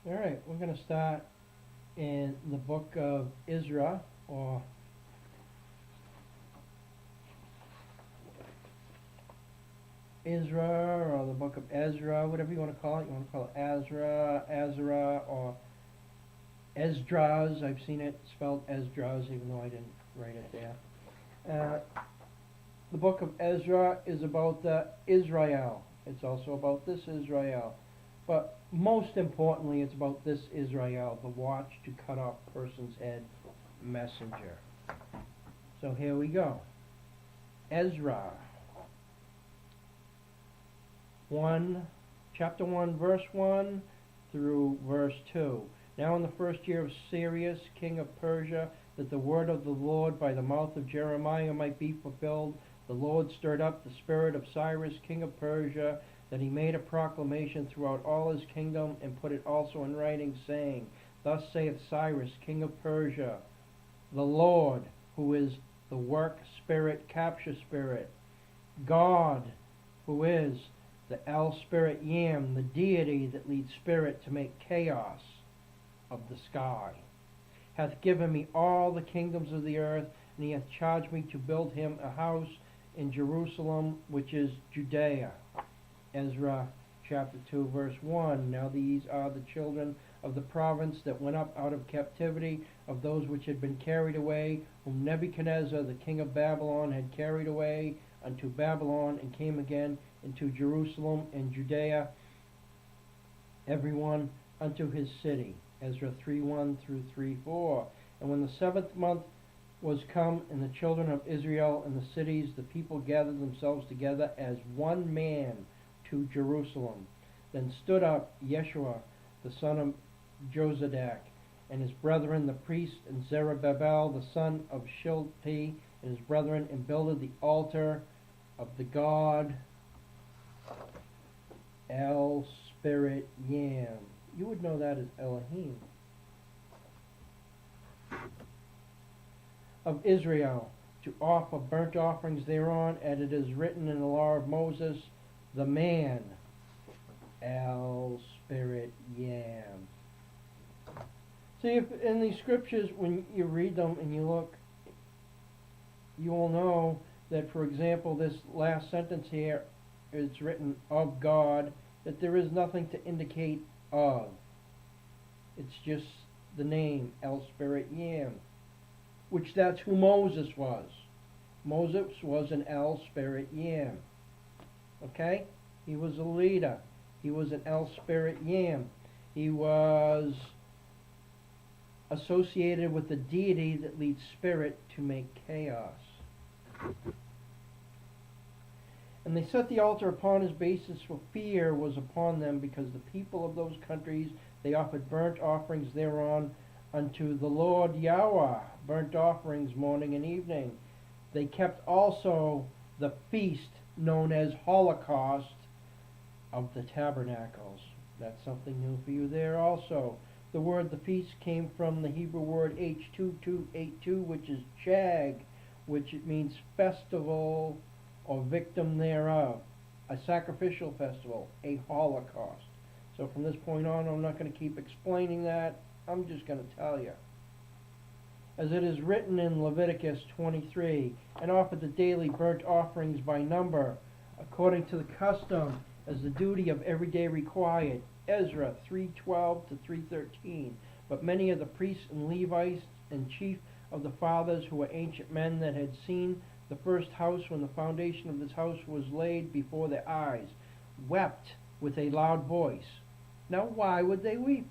Alright, we're going to start in the book of Ezra, or the book of Ezra, whatever you want to call it. You want to call it Ezra, or Esdras. I've seen it spelled Esdras, even though I didn't write it there. The book of Ezra is about Israel. It's also about this Israel. But most importantly, it's about this Israel, the watch to cut off person's head messenger. So here we go. Ezra 1, chapter 1, verse 1 through verse 2. Now in the first year of Cyrus, king of Persia, that the word of the Lord by the mouth of Jeremiah might be fulfilled, the Lord stirred up the spirit of Cyrus, king of Persia, that he made a proclamation throughout all his kingdom, and put it also in writing, saying, Thus saith Cyrus, king of Persia, the Lord, who is the work spirit, capture spirit, God, who is the El Spirit Yam, the deity that leads spirit to make chaos of the sky, hath given me all the kingdoms of the earth, and he hath charged me to build him a house in Jerusalem, which is Judea. Ezra chapter 2, verse 1. Now these are the children of the province that went up out of captivity, of those which had been carried away, whom Nebuchadnezzar the king of Babylon had carried away unto Babylon, and came again into Jerusalem and Judea, every one unto his city. Ezra 3:1 through 3:4. And when the 7th month was come, and the children of Israel in the cities, the people gathered themselves together as one man to Jerusalem. Then stood up Yeshua the son of Jozadak, and his brethren the priests, and Zerubbabel the son of Shilpi, and his brethren, and builded the altar of the God El Spirit Yam. You would know that as Elohim. Of Israel, to offer burnt offerings thereon, as it is written in the law of Moses, the man El Spirit Yam. See, if in these scriptures, when you read them and you look, you will know that, for example, this last sentence here, it's written of God, that there is nothing to indicate of. It's just the name El Spirit Yam, which that's who Moses was. Moses was an El Spirit Yam. Okay? He was a leader. He was an El Spirit Yam. He was associated with the deity that leads spirit to make chaos. And they set the altar upon his basis, for fear was upon them, because the people of those countries, they offered burnt offerings thereon unto the Lord Yahweh, burnt offerings morning and evening. They kept also the feast known as Holocaust of the Tabernacles. That's something new for you there also. The word the feast came from the Hebrew word H2282, which is Chag, which it means festival or victim thereof, a sacrificial festival, a holocaust. So from this point on, I'm not going to keep explaining that. I'm just going to tell you. As it is written in Leviticus 23, and offered the daily burnt offerings by number, according to the custom, as the duty of every day required. Ezra 3:12 to 3:13. But many of the priests and Levites and chief of the fathers, who were ancient men that had seen the first house when the foundation of this house was laid before their eyes, wept with a loud voice. Now why would they weep?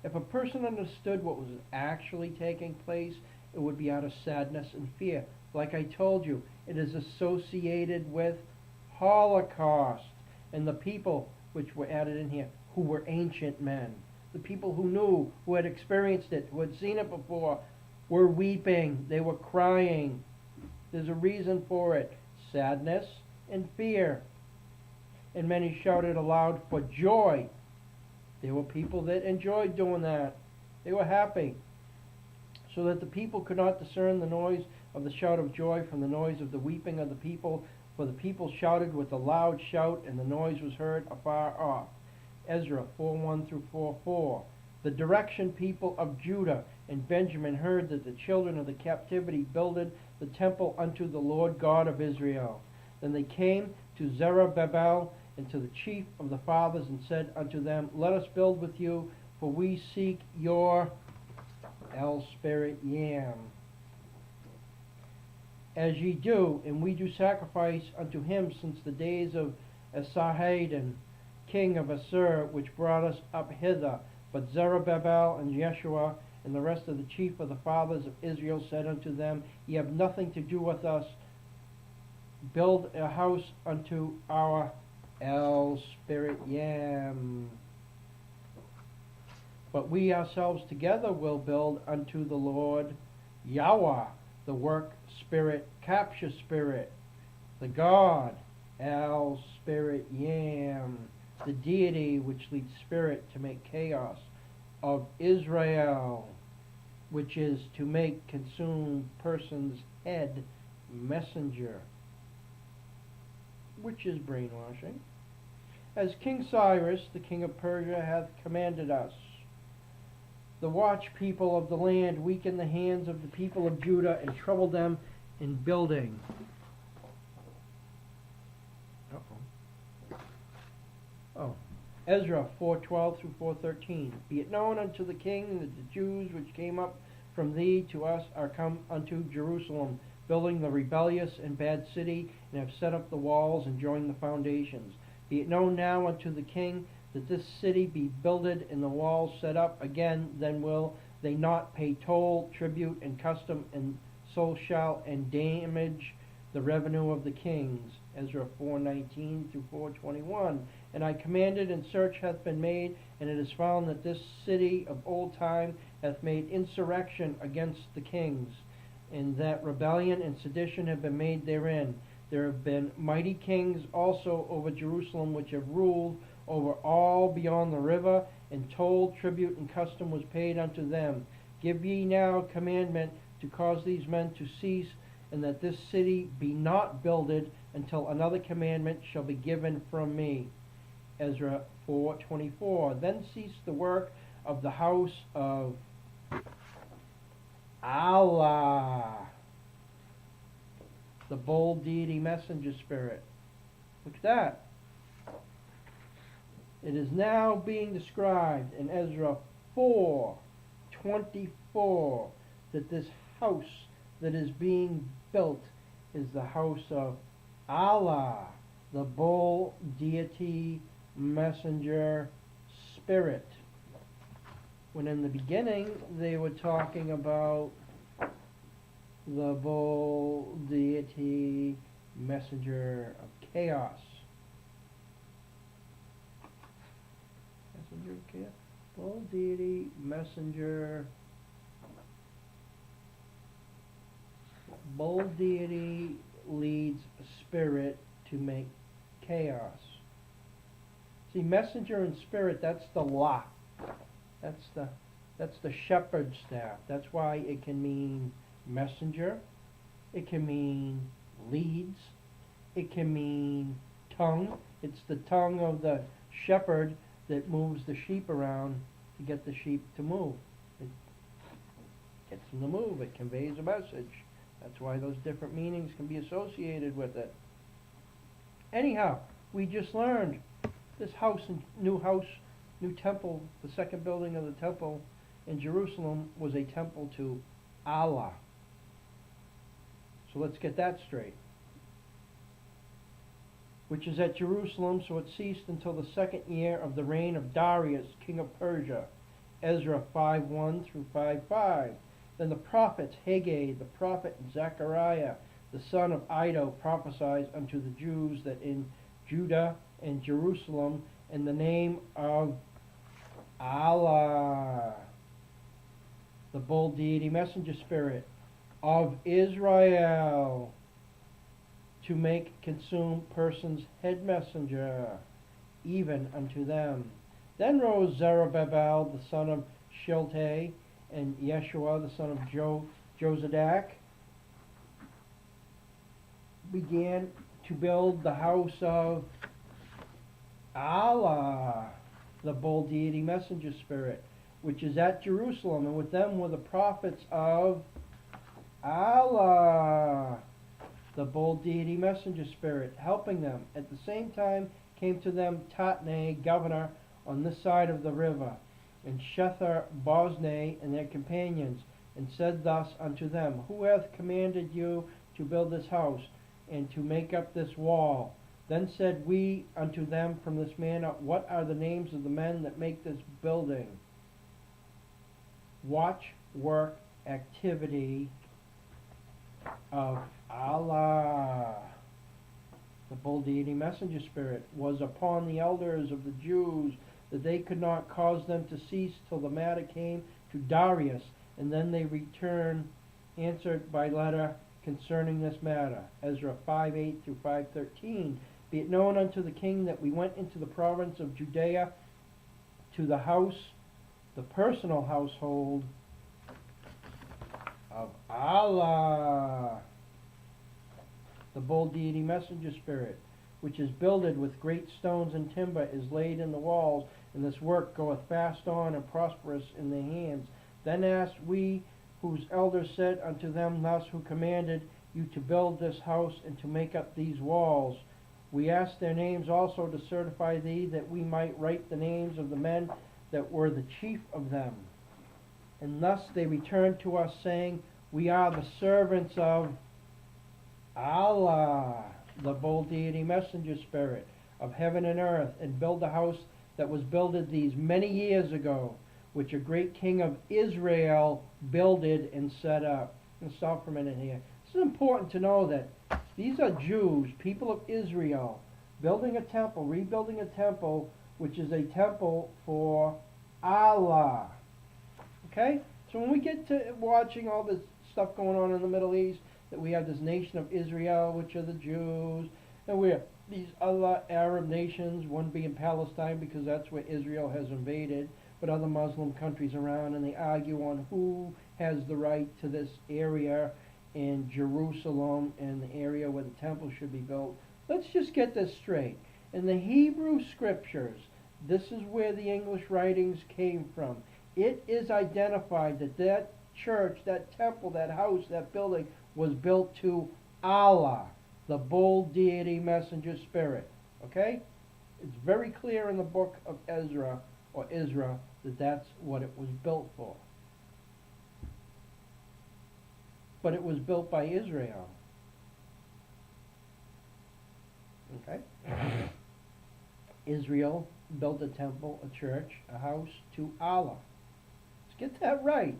If a person understood what was actually taking place, it would be out of sadness and fear. Like I told you, it is associated with Holocaust. And the people, which were added in here, who were ancient men, the people who knew, who had experienced it, who had seen it before, were weeping. They were crying. There's a reason for it. Sadness and fear. And many shouted aloud for joy. There were people that enjoyed doing that. They were happy. So that the people could not discern the noise of the shout of joy from the noise of the weeping of the people. For the people shouted with a loud shout, and the noise was heard afar off. Ezra 4:1 through 4:4. The direction people of Judah and Benjamin heard that the children of the captivity builded the temple unto the Lord God of Israel. Then they came to Zerubbabel and to the chief of the fathers and said unto them, Let us build with you, for we seek your El Spirit Yam. As ye do, and we do sacrifice unto him since the days of Esarhaddon, king of Assur, which brought us up hither. But Zerubbabel and Jeshua and the rest of the chief of the fathers of Israel said unto them, Ye have nothing to do with us. Build a house unto our El Spirit Yam. But we ourselves together will build unto the Lord Yahweh, the work spirit, capture spirit, the God, El Spirit Yam, the deity which leads spirit to make chaos, of Israel, which is to make consume person's head messenger, which is brainwashing, as King Cyrus, the king of Persia, hath commanded us. The watch people of the land weaken the hands of the people of Judah and trouble them in building. Ezra 4:12 through 4:13. Be it known unto the king that the Jews which came up from thee to us are come unto Jerusalem, building the rebellious and bad city, and have set up the walls and joined the foundations. Be it known now unto the king that this city be builded and the walls set up again, then will they not pay toll, tribute, and custom, and so shall and damage the revenue of the kings. Ezra 4:19 through 4:21. And I commanded, and search hath been made, and it is found that this city of old time hath made insurrection against the kings, and that rebellion and sedition have been made therein. There have been mighty kings also over Jerusalem, which have ruled over all beyond the river, and toll, tribute, and custom was paid unto them. Give ye now commandment to cause these men to cease, and that this city be not builded until another commandment shall be given from me. Ezra 4:24. Then ceased the work of the house of Allah, the bold deity messenger spirit. Look at that. It is now being described in Ezra 4:24 that this house that is being built is the house of Allah, the bull deity messenger spirit. When in the beginning they were talking about the bull deity messenger of chaos. Messenger of chaos? Bull deity messenger. Bull deity leads a spirit to make chaos. See, messenger and spirit, that's the la. That's the shepherd's staff. That's why it can mean messenger. It can mean leads. It can mean tongue. It's the tongue of the shepherd that moves the sheep around to get the sheep to move. It gets them to move. It conveys a message. That's why those different meanings can be associated with it. Anyhow, we just learned this new temple, the second building of the temple in Jerusalem was a temple to Allah. So let's get that straight. Which is at Jerusalem, so it ceased until the second year of the reign of Darius, king of Persia. Ezra 5:1 through 5:5. Then the prophets Haggai, the prophet, and Zechariah, the son of Iddo, prophesied unto the Jews that in Judah and Jerusalem, in the name of Allah, the bull deity messenger spirit of Israel, to make consume persons head messenger, even unto them. Then rose Zerubbabel, the son of Shealtiel, and Yeshua, the son of Jozadak, began to build the house of Allah, the bull deity messenger spirit, which is at Jerusalem, and with them were the prophets of Allah, the bull deity messenger spirit, helping them. At the same time came to them Tatnai, governor on this side of the river, and Shethar Boznai and their companions, and said thus unto them, Who hath commanded you to build this house, and to make up this wall? Then said we unto them from this man up, What are the names of the men that make this building? Watch, work, activity of Allah. The bull deity messenger spirit was upon the elders of the Jews, that they could not cause them to cease till the matter came to Darius, and then they answered by letter concerning this matter. Ezra 5:8 through 5:13. Be it known unto the king that we went into the province of Judea to the house, the personal household of Allah, the bull deity messenger spirit, which is builded with great stones and timber, is laid in the walls, and this work goeth fast on and prosperous in their hands. Then asked we, whose elders said unto them thus, Who commanded you to build this house and to make up these walls? We asked their names also to certify thee, that we might write the names of the men that were the chief of them. And thus they returned to us, saying, We are the servants of Allah, the bull deity messenger spirit of heaven and earth, and build the house that was builded these many years ago, which a great king of Israel builded and set up. I'm going to stop for a minute here. This is important to know that these are Jews, people of Israel, building a temple, rebuilding a temple, which is a temple for Allah. Okay? So when we get to watching all this stuff going on in the Middle East, that we have this nation of Israel, which are the Jews, and we have these other Arab nations, one being Palestine because that's where Israel has invaded, but other Muslim countries around, and they argue on who has the right to this area in Jerusalem and the area where the temple should be built. Let's just get this straight. In the Hebrew scriptures, this is where the English writings came from. It is identified that that church, that temple, that house, that building was built to Allah, the bull deity messenger spirit. Okay? It's very clear in the book of Ezra, or Ezra, that that's what it was built for. But it was built by Israel. Okay? Israel built a temple, a church, a house to Allah. Let's get that right.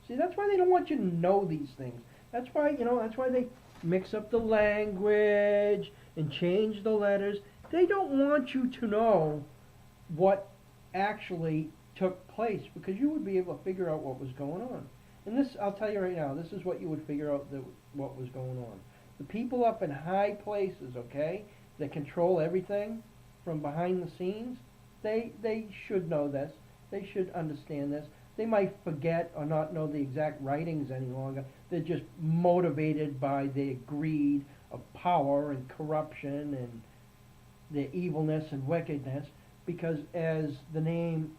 See, that's why they don't want you to know these things. That's why, that's why they mix up the language and change the letters. They don't want you to know what actually took place, because you would be able to figure out what was going on. And this, I'll tell you right now, this is what you would figure out what was going on. The people up in high places, okay, that control everything from behind the scenes, they should know this. They should understand this. They might forget or not know the exact writings any longer. They're just motivated by their greed of power and corruption and their evilness and wickedness, because as the name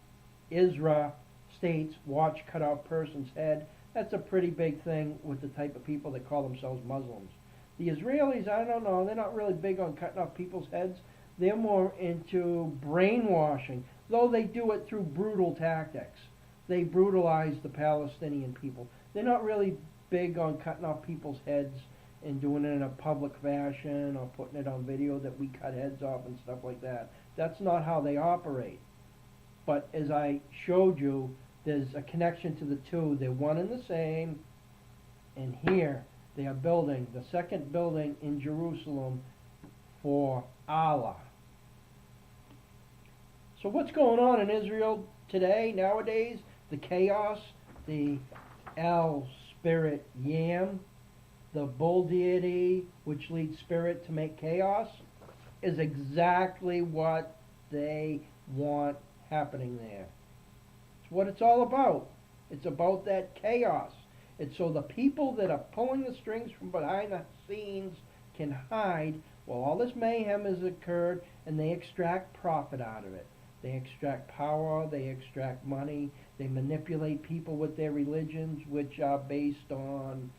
Ezra states, watch cut off person's head, that's a pretty big thing with the type of people that call themselves Muslims. The Israelis, I don't know, they're not really big on cutting off people's heads. They're more into brainwashing, though they do it through brutal tactics. They brutalize the Palestinian people. They're not really big on cutting off people's heads and doing it in a public fashion or putting it on video that we cut heads off and stuff like that. That's not how they operate. But as I showed you, there's a connection to the two. They're one and the same. And here they are building the second building in Jerusalem for Allah. So what's going on in Israel today, nowadays? The chaos, the El Spirit Yam, the bull deity which leads spirit to make chaos, is exactly what they want happening there. It's what it's all about. It's about that chaos. It's so the people that are pulling the strings from behind the scenes can hide while all this mayhem has occurred, and they extract profit out of it. They extract power, they extract money, they manipulate people with their religions, which are based on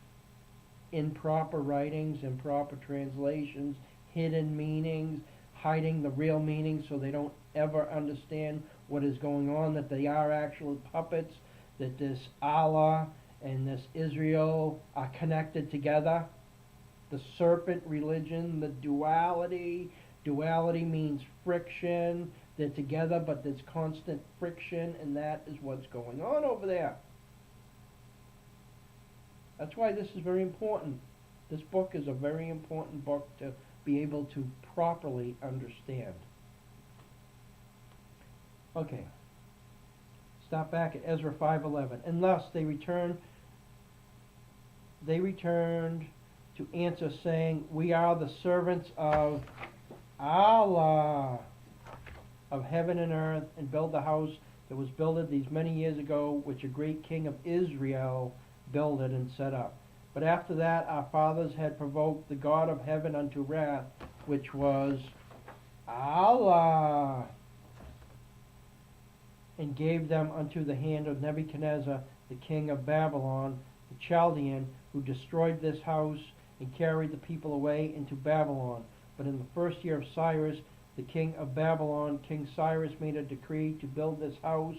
improper writings, improper translations, hidden meanings, hiding the real meaning so they don't ever understand what is going on, that they are actual puppets, that this Allah and this Israel are connected together. The serpent religion, the duality. Duality means friction. They're together, but there's constant friction, and that is what's going on over there. That's why this is very important. This book is a very important book to be able to properly understand. Okay. Stop back at Ezra 5:11. And thus they returned to answer, saying, We are the servants of Allah of heaven and earth, and build the house that was builded these many years ago, which a great king of Israel builded and set up. But after that our fathers had provoked the God of heaven unto wrath, which was Allah, and gave them unto the hand of Nebuchadnezzar, the king of Babylon, the Chaldean, who destroyed this house and carried the people away into Babylon. But in the first year of Cyrus, the king of Babylon, King Cyrus made a decree to build this house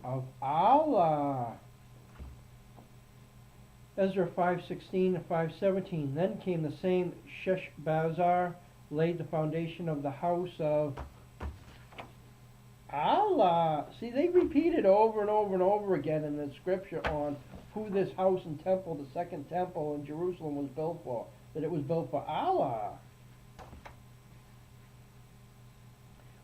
of Allah. Ezra 5:16 and 5:17. Then came the same Sheshbazzar, laid the foundation of the house of Allah. See, they repeated over and over and over again in the scripture on who this house and temple, the second temple in Jerusalem, was built for. That it was built for Allah,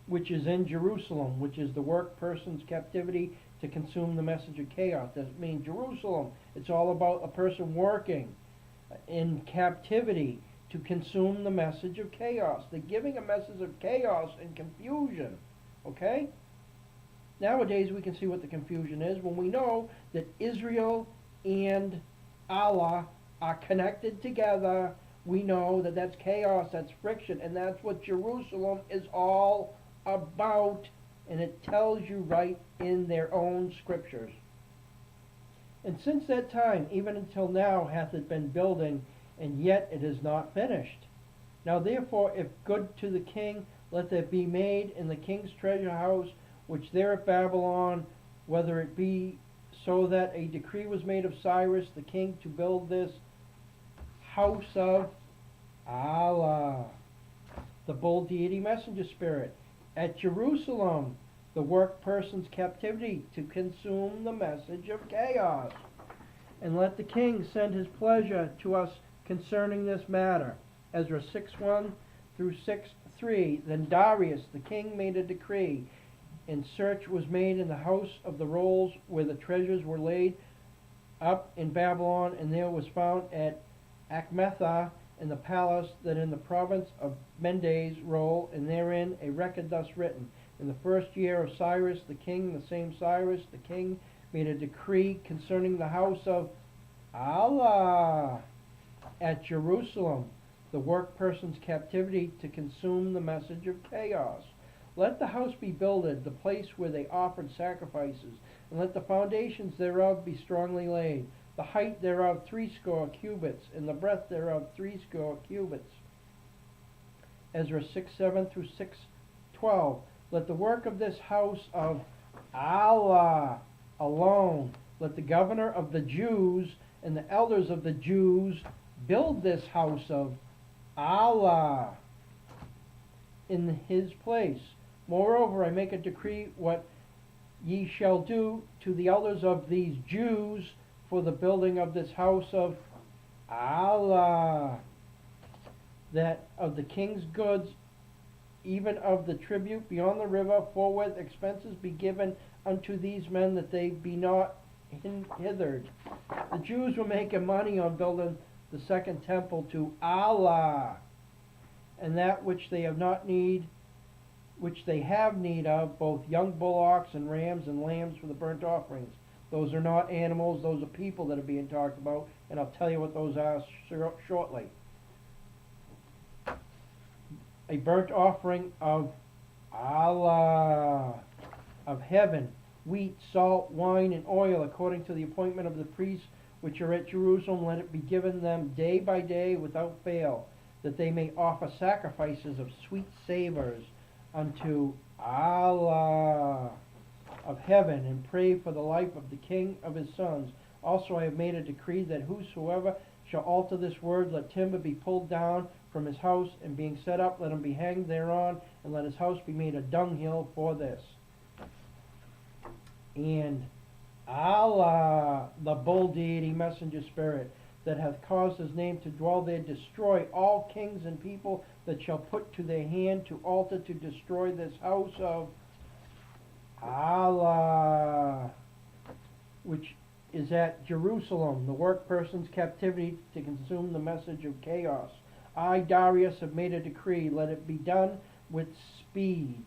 which is in Jerusalem, which is the work person's captivity to consume the message of chaos. Doesn't mean Jerusalem. It's all about a person working in captivity to consume the message of chaos. They're giving a message of chaos and confusion. Okay? Nowadays we can see what the confusion is when we know that Israel and Allah are connected together. We know that that's chaos, that's friction, and that's what Jerusalem is all about, and it tells you right in their own scriptures. And since that time, even until now, hath it been building, and yet it is not finished. Now therefore, if good to the king, let that be made in the king's treasure house, which there at Babylon, whether it be so that a decree was made of Cyrus the king to build this house of Allah, the bull deity messenger spirit, at Jerusalem, the work person's captivity to consume the message of chaos. And let the king send his pleasure to us concerning this matter. Ezra 6:1 through 6:3. Then Darius the king made a decree, and search was made in the house of the rolls where the treasures were laid up in Babylon, and there was found at Achmethah in the palace that in the province of Mendes roll, and therein a record thus written. In the first year of Cyrus the king, the same Cyrus the king made a decree concerning the house of Allah at Jerusalem, the work person's captivity to consume the message of chaos. Let the house be builded, the place where they offered sacrifices, and let the foundations thereof be strongly laid. The height thereof 60 cubits, and the breadth thereof 60 cubits. Ezra 6:7 through 6:12. Let the work of this house of Allah alone, let the governor of the Jews and the elders of the Jews build this house of Allah in his place. Moreover, I make a decree what ye shall do to the elders of these Jews for the building of this house of Allah, that of the king's goods, even of the tribute beyond the river, forthwith expenses be given unto these men, that they be not hindered. The Jews were making money on building the second temple to Allah, and that which they have need of, both young bullocks and rams and lambs for the burnt offerings. Those are not animals, those are people that are being talked about, and I'll tell you what those are shortly. A burnt offering of Allah of heaven, wheat, salt, wine, and oil, according to the appointment of the priests which are at Jerusalem, let it be given them day by day without fail, that they may offer sacrifices of sweet savors unto Allah of heaven, and pray for the life of the king of his sons. Also I have made a decree that whosoever shall alter this word, let timber be pulled down from his house, and being set up, let him be hanged thereon, and let his house be made a dunghill for this. And Allah, the bull deity, messenger spirit, that hath caused his name to dwell there, destroy all kings and people that shall put to their hand to alter to destroy this house of Allah, which is at Jerusalem, the work person's captivity, to consume the message of chaos. I, Darius, have made a decree, let it be done with speed.